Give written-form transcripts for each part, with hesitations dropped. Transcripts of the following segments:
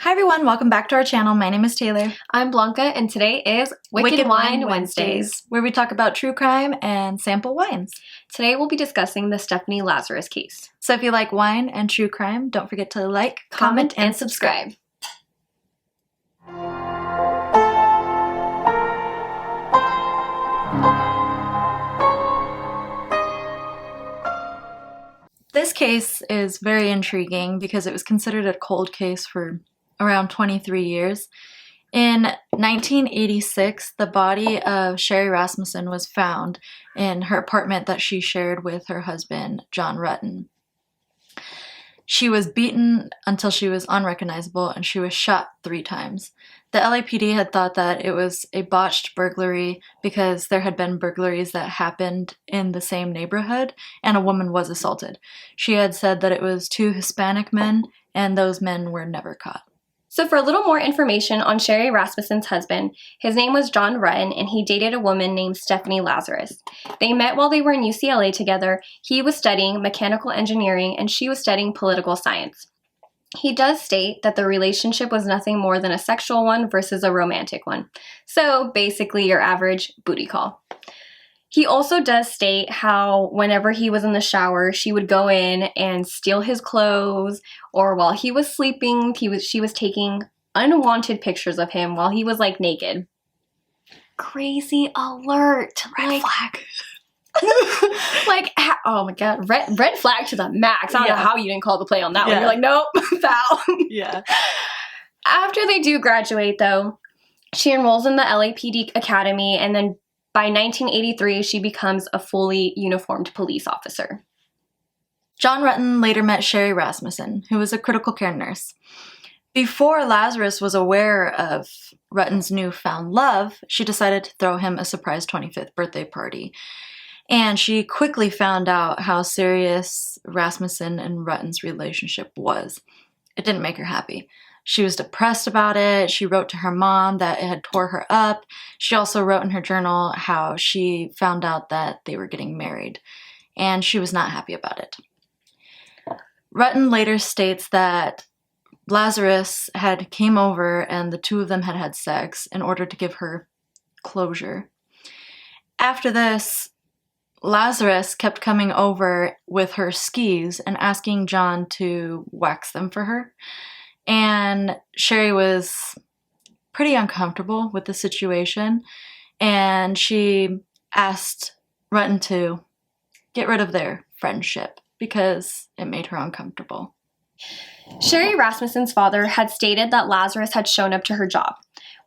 Hi everyone, welcome back to our channel. My name is Taylor. I'm Blanca, and today is Wicked Wine Wednesdays, where we talk about true crime and sample wines. Today we'll be discussing the Stephanie Lazarus case. So if you like wine and true crime, don't forget to like, comment, and subscribe. This case is very intriguing because it was considered a cold case for around 23 years. In 1986, the body of Sherri Rasmussen was found in her apartment that she shared with her husband, John Rutten. She was beaten until she was unrecognizable, and she was shot 3 times. The LAPD had thought that it was a botched burglary because there had been burglaries that happened in the same neighborhood, and a woman was assaulted. She had said that it was 2 Hispanic men, and those men were never caught. So for a little more information on Sherri Rasmussen's husband, his name was John Rutten, and he dated a woman named Stephanie Lazarus. They met while they were in UCLA together. He was studying mechanical engineering, and she was studying political science. He does state that the relationship was nothing more than a sexual one versus a romantic one. So basically your average booty call. He also does state how whenever he was in the shower, she would go in and steal his clothes, or while he was sleeping, she was taking unwanted pictures of him while he was like naked. Crazy alert. Red flag. Oh my god, red flag to the max. I don't know how you didn't call the play on that one. You're like, nope, foul. Yeah. After they do graduate, though, she enrolls in the LAPD Academy, and then by 1983, she becomes a fully uniformed police officer. John Rutten later met Sherri Rasmussen, who was a critical care nurse. Before Lazarus was aware of Rutten's newfound love, she decided to throw him a surprise 25th birthday party. And she quickly found out how serious Rasmussen and Rutten's relationship was. It didn't make her happy. She was depressed about it. She wrote to her mom that it had tore her up. She also wrote in her journal how she found out that they were getting married, and she was not happy about it. Rutten later states that Lazarus had came over and the 2 of them had had sex in order to give her closure. After this, Lazarus kept coming over with her skis and asking John to wax them for her. And Sherri was pretty uncomfortable with the situation, and she asked Rutten to get rid of their friendship because it made her uncomfortable. Sherri Rasmussen's father had stated that Lazarus had shown up to her job.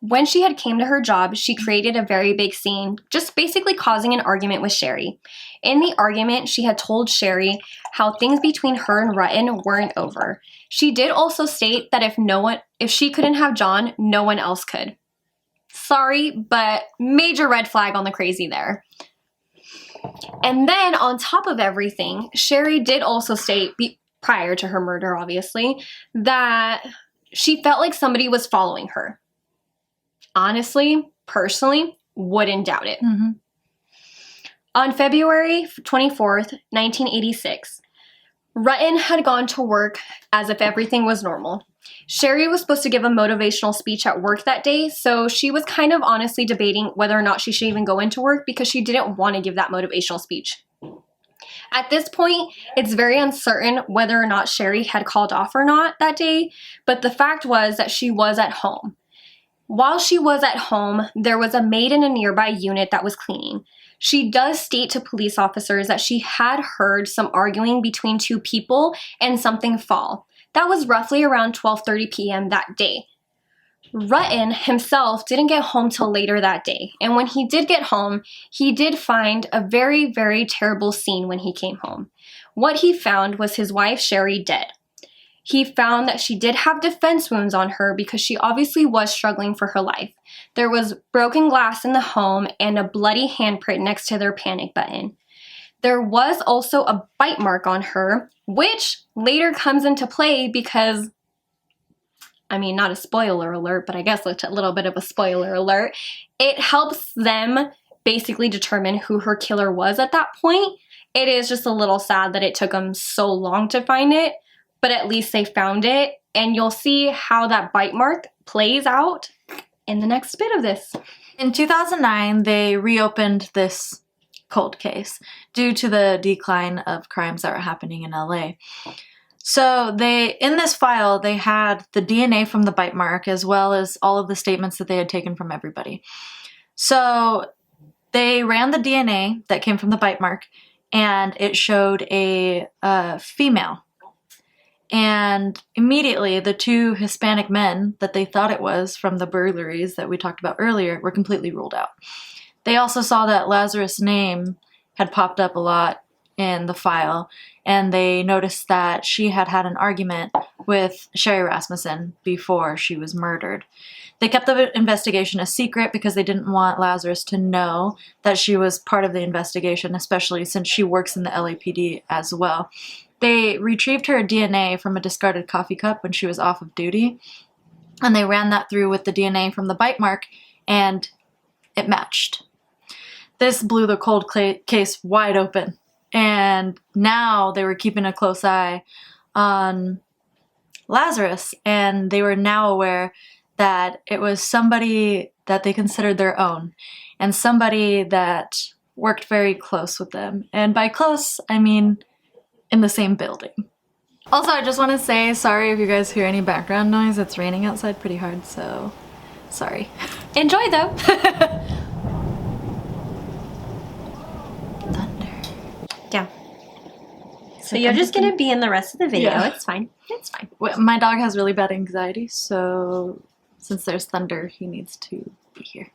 When she had came to her job, she created a very big scene, just basically causing an argument with Sherri. In the argument, she had told Sherri how things between her and Rutten weren't over. She did also state that if she couldn't have John, no one else could. Sorry, but major red flag on the crazy there. And then on top of everything, Sherri did also state, prior to her murder obviously, that she felt like somebody was following her. Honestly, personally, wouldn't doubt it. Mm-hmm. On February 24th, 1986, Rutten had gone to work as if everything was normal. Sherri was supposed to give a motivational speech at work that day, so she was kind of honestly debating whether or not she should even go into work because she didn't want to give that motivational speech. At this point, it's very uncertain whether or not Sherri had called off or not that day, but the fact was that she was at home. While she was at home, there was a maid in a nearby unit that was cleaning. She does state to police officers that she had heard some arguing between 2 people and something fall. That was roughly around 12:30 p.m. that day. Rutten himself didn't get home till later that day, and when he did get home, he did find a very, very terrible scene when he came home. What he found was his wife, Sherri, dead. He found that she did have defense wounds on her because she obviously was struggling for her life. There was broken glass in the home and a bloody handprint next to their panic button. There was also a bite mark on her, which later comes into play because, not a spoiler alert, but I guess a little bit of a spoiler alert. It helps them basically determine who her killer was at that point. It is just a little sad that it took them so long to find it, but at least they found it. And you'll see how that bite mark plays out in the next bit of this. In 2009, they reopened this cold case due to the decline of crimes that were happening in LA. So in this file, they had the DNA from the bite mark as well as all of the statements that they had taken from everybody. So they ran the DNA that came from the bite mark, and it showed a female. And immediately, the 2 Hispanic men that they thought it was from the burglaries that we talked about earlier were completely ruled out. They also saw that Lazarus' name had popped up a lot in the file, and they noticed that she had had an argument with Sherri Rasmussen before she was murdered. They kept the investigation a secret because they didn't want Lazarus to know that she was part of the investigation, especially since she works in the LAPD as well. They retrieved her DNA from a discarded coffee cup when she was off of duty, and they ran that through with the DNA from the bite mark, and it matched. This blew the cold case wide open, and now they were keeping a close eye on Lazarus, and they were now aware that it was somebody that they considered their own, and somebody that worked very close with them. And by close, I mean in the same building. Also, I just want to say sorry if you guys hear any background noise. It's raining outside pretty hard, so sorry. Enjoy, though. Thunder. Yeah. So you're just gonna be in the rest of the video. Yeah. It's fine. It's fine. My dog has really bad anxiety, so since there's thunder, he needs to be here.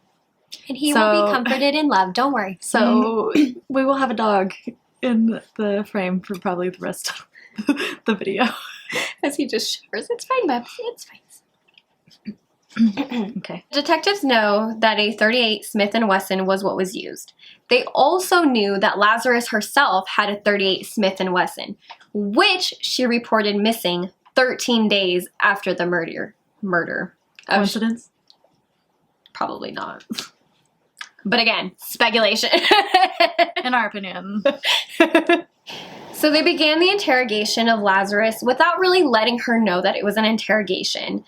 And he will be comforted and loved. Don't worry. So we will have a dog in the frame for probably the rest of the video. As he just shivers. It's fine, Babs. It's fine. Okay. Detectives know that a .38 Smith & Wesson was what was used. They also knew that Lazarus herself had a .38 Smith & Wesson, which she reported missing 13 days after the murder. Coincidence? Probably not. But again, speculation. In our opinion. So they began the interrogation of Lazarus without really letting her know that it was an interrogation.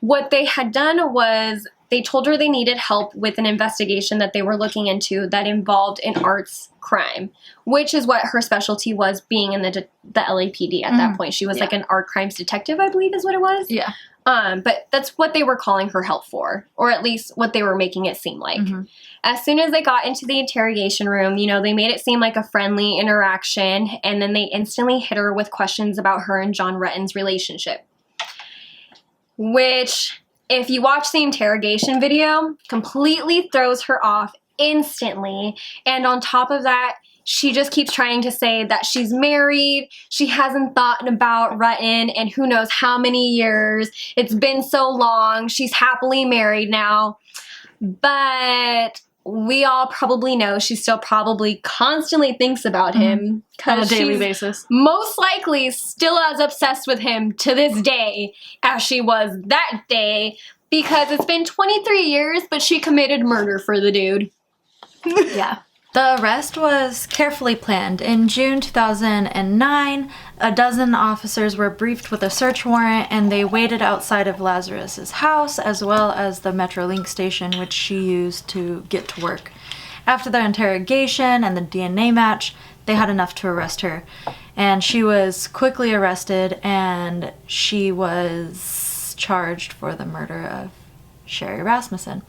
What they had done was they told her they needed help with an investigation that they were looking into that involved an arts crime, which is what her specialty was, being in the LAPD at that point. She was like an art crimes detective, I believe is what it was. Yeah. But that's what they were calling her help for, or at least what they were making it seem like. As soon as they got into the interrogation room, you know, they made it seem like a friendly interaction, and then they instantly hit her with questions about her and John Rutten's relationship. Which, if you watch the interrogation video, completely throws her off instantly. And on top of that, she just keeps trying to say that she's married, she hasn't thought about Rutten in who knows how many years, it's been so long, she's happily married now. But we all probably know she still probably constantly thinks about him. On a daily basis. Most likely still as obsessed with him to this day as she was that day, because it's been 23 years, but she committed murder for the dude. Yeah. The arrest was carefully planned. In June 2009, a dozen officers were briefed with a search warrant, and they waited outside of Lazarus's house as well as the Metrolink station, which she used to get to work. After the interrogation and the DNA match, they had enough to arrest her, and she was quickly arrested, and she was charged for the murder of Sherri Rasmussen.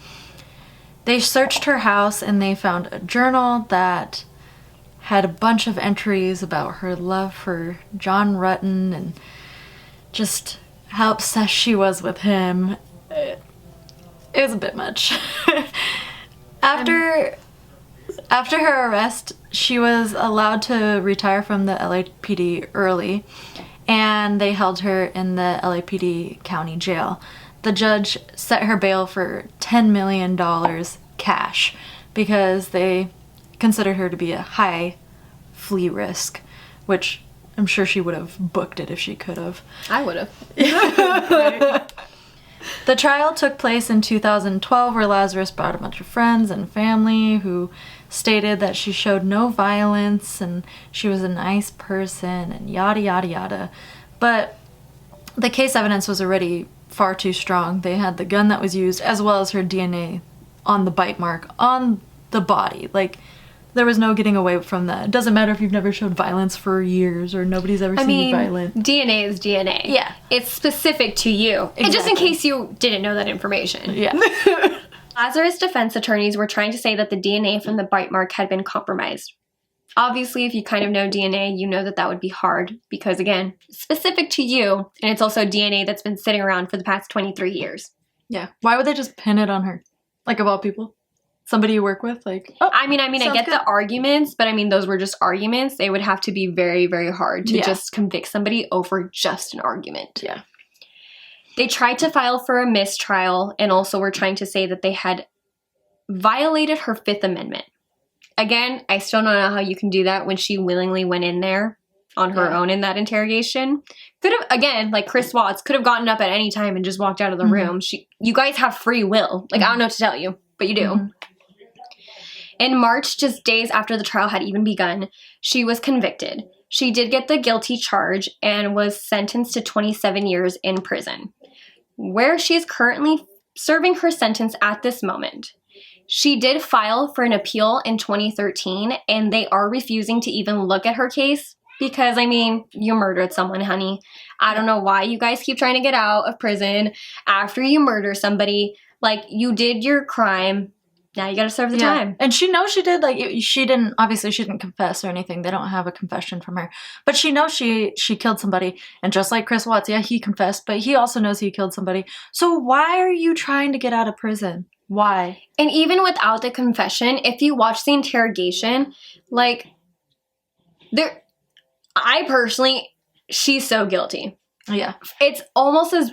They searched her house, and they found a journal that had a bunch of entries about her love for John Rutten and just how obsessed she was with him. It was a bit much. After her arrest, she was allowed to retire from the LAPD early, and they held her in the LAPD county jail. The judge set her bail for $10 million cash because they considered her to be a high flee risk, which I'm sure she would have booked it if she could have. I would have. Right. The trial took place in 2012, where Lazarus brought a bunch of friends and family who stated that she showed no violence and she was a nice person and yada yada yada. But the case evidence was already far too strong. They had the gun that was used as well as her DNA on the bite mark on the body. Like, there was no getting away from that. It doesn't matter if you've never showed violence for years or nobody's ever seen you violent. DNA is DNA. Yeah. It's specific to you. Exactly. And just in case you didn't know that information. Yeah. Lazarus' defense attorneys were trying to say that the DNA from the bite mark had been compromised. Obviously, if you kind of know DNA, you know that that would be hard because, again, specific to you, and it's also DNA that's been sitting around for the past 23 years. Yeah. Why would they just pin it on her? Like, of all people? Somebody you work with? Like, oh, I get good. the arguments, but I mean, those were just arguments. They would have to be very, very hard to just convict somebody over just an argument. Yeah. They tried to file for a mistrial and also were trying to say that they had violated her Fifth Amendment. Again, I still don't know how you can do that when she willingly went in there on her own in that interrogation. Could have, again, like Chris Watts, could have gotten up at any time and just walked out of the room. You guys have free will. Like, I don't know what to tell you, but you do. In March, just days after the trial had even begun, she was convicted. She did get the guilty charge and was sentenced to 27 years in prison, where she is currently serving her sentence at this moment. She did file for an appeal in 2013, and they are refusing to even look at her case because, I mean, you murdered someone, honey. I don't know why you guys keep trying to get out of prison after you murder somebody. Like, you did your crime. Now you gotta serve the time. And she knows she did. Like, she didn't confess or anything. They don't have a confession from her. But she knows she killed somebody. And just like Chris Watts, he confessed, but he also knows he killed somebody. So why are you trying to get out of prison? Why? And even without the confession, if you watch the interrogation, like, she's so guilty. Yeah. It's almost as,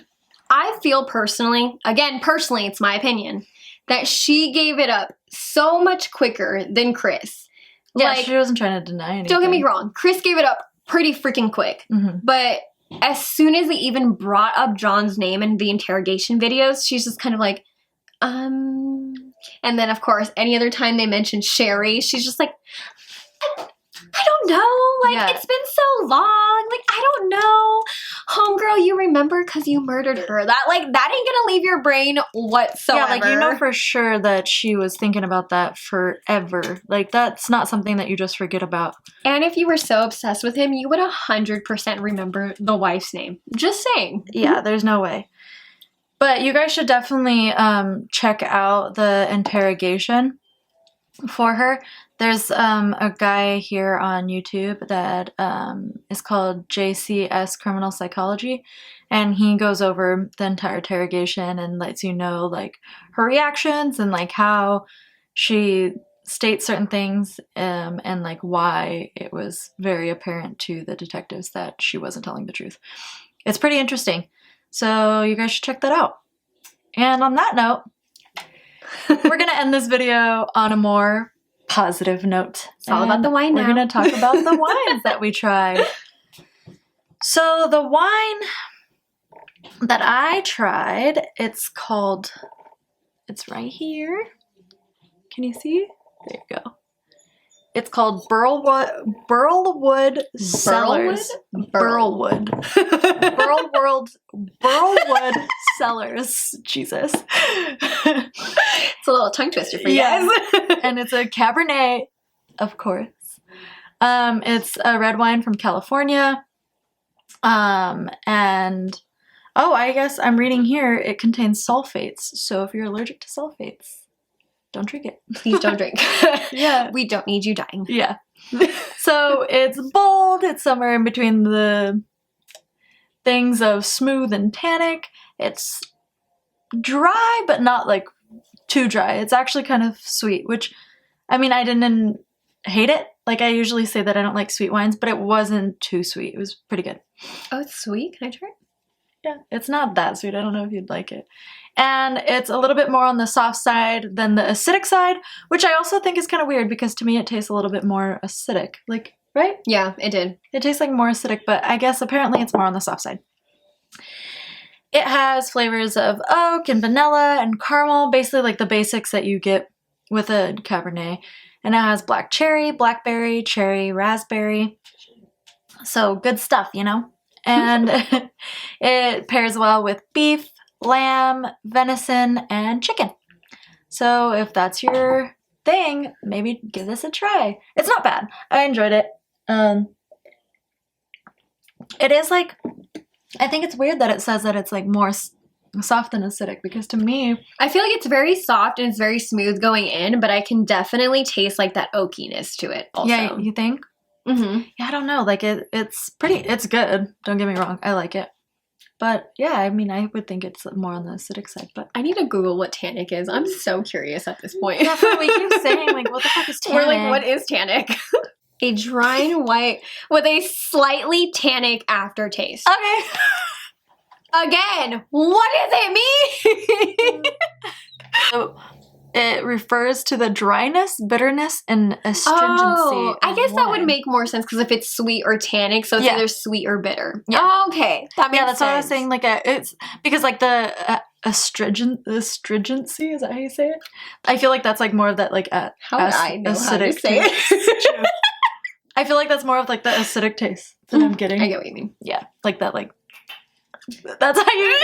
I feel personally, it's my opinion, that she gave it up so much quicker than Chris. Yeah, she wasn't trying to deny anything. Don't get me wrong. Chris gave it up pretty freaking quick. But as soon as they even brought up John's name in the interrogation videos, she's just kind of like, And then, of course, any other time they mention Sherri, she's just like, I don't know. Like, it's been so long. Like, I don't know. Homegirl, you remember because you murdered her. That ain't gonna leave your brain whatsoever. Yeah, like, you know for sure that she was thinking about that forever. Like, that's not something that you just forget about. And if you were so obsessed with him, you would 100% remember the wife's name. Just saying. Yeah, there's no way. But you guys should definitely check out the interrogation for her. There's a guy here on YouTube that is called JCS Criminal Psychology, and he goes over the entire interrogation and lets you know, like, her reactions and, like, how she states certain things and, like, why it was very apparent to the detectives that she wasn't telling the truth. It's pretty interesting. So you guys should check that out. And on that note, we're going to end this video on a more positive note. It's all about the wine now. We're going to talk about the wines that we tried. So the wine that I tried, it's right here. Can you see? There you go. It's called Burlwood Cellars. Burlwood Cellars. Jesus. It's a little tongue twister for you guys. And it's a Cabernet, of course. It's a red wine from California. And I guess I'm reading here it contains sulfates. So if you're allergic to sulfates, don't drink it. Please don't drink. Yeah. We don't need you dying. Yeah. So it's bold. It's somewhere in between the things of smooth and tannic. It's dry, but not, like, too dry. It's actually kind of sweet, which, I mean, I didn't hate it. Like, I usually say that I don't like sweet wines, but it wasn't too sweet. It was pretty good. Oh, it's sweet? Can I try it? Yeah, it's not that sweet. I don't know if you'd like it. And it's a little bit more on the soft side than the acidic side, which I also think is kind of weird because to me it tastes a little bit more acidic. Like, right? Yeah, it did. It tastes like more acidic, but I guess apparently it's more on the soft side. It has flavors of oak and vanilla and caramel, basically like the basics that you get with a Cabernet. And it has black cherry, blackberry, cherry, raspberry. So good stuff, you know? And it pairs well with beef, lamb, venison, and chicken. So if that's your thing, maybe give this a try. It's not bad. I enjoyed it. It is like, I think it's weird that it says that it's like more soft than acidic, because to me, I feel like it's very soft and it's very smooth going in, but I can definitely taste like that oakiness to it also. yeah, you think? Mm-hmm. Yeah, I don't know. Like it's good. Don't get me wrong. I like it. But yeah, I mean, I would think it's more on the acidic side. But I need to Google what tannic is. I'm so curious at this point. yeah, we keep saying like, what the fuck is tannic? We're like, what is tannic? A dry and white with a slightly tannic aftertaste. Okay. Again, what does it mean? So it refers to the dryness, bitterness, and astringency. Oh, I guess that would wine. make more sense because if it's sweet or tannic, so it's Yeah. either sweet or bitter. Yeah. Oh, okay, that makes Yeah, that's sense. what I was saying. Like, it's because like the astringency, is that how you say it? I feel like that's like more of that like How would I know how to acidic say taste. it? I feel like that's more of like the acidic taste that I'm getting. I get what you mean. Yeah, like that. Like that's how you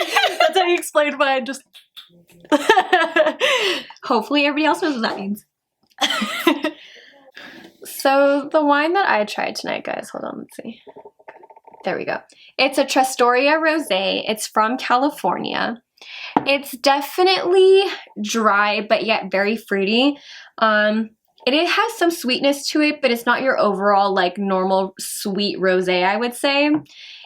explain mine. Just Hopefully everybody else knows what that means. So the wine that I tried tonight, guys, hold on, let's see. There we go. It's a Trastoria Rosé. It's from California. It's definitely dry, but yet very fruity. It has some sweetness to it, but it's not your overall like normal sweet rosé, I would say.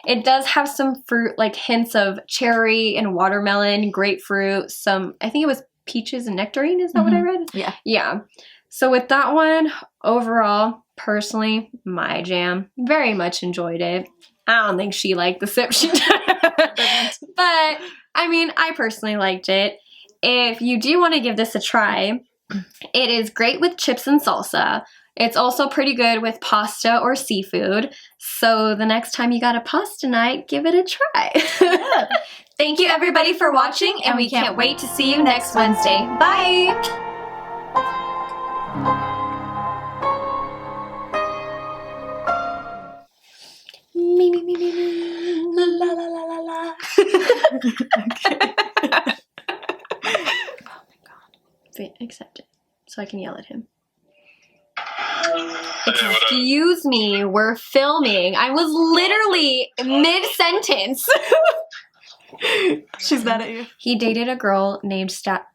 It does have some fruit, like hints of cherry and watermelon, grapefruit, some, I think it was peaches and nectarine, is that what I read? Yeah. Yeah. So with that one, overall, personally, my jam. Very much enjoyed it. I don't think she liked the sip she did. But, I mean, I personally liked it. If you do want to give this a try, it is great with chips and salsa. It's also pretty good with pasta or seafood. So the next time you got a pasta night, give it a try. Yeah. Thank you everybody for watching, and we can't wait to see you next Wednesday. Bye! Me, me, me, me, me. La la la la la. Okay. Oh my god. Wait, accept it. So I can yell at him. Excuse me, we're filming. I was literally mid-sentence. She's mad at you. He dated a girl named Stephanie.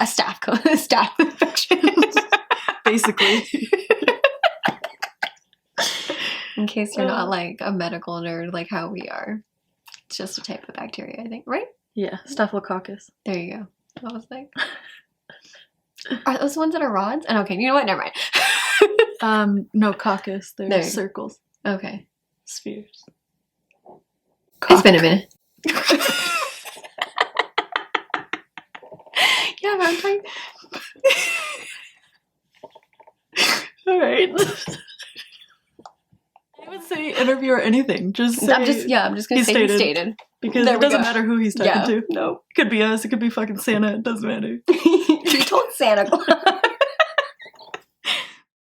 A staff infection. Basically. In case you're not like a medical nerd like how we are. It's just a type of bacteria, I think, right? Yeah, staphylococcus. There you go. I was like, are those ones that are rods? And okay, you know what? Never mind. No, coccus. They're There. circles. Okay. Spheres. It's been a minute. Yeah, but I'm trying. Alright. I would say interview or anything. Just say I'm just gonna say he stated. because There it we doesn't go. matter who he's talking Yeah. to. No. It could be us, it could be fucking Santa, it doesn't matter. He told Santa Claus.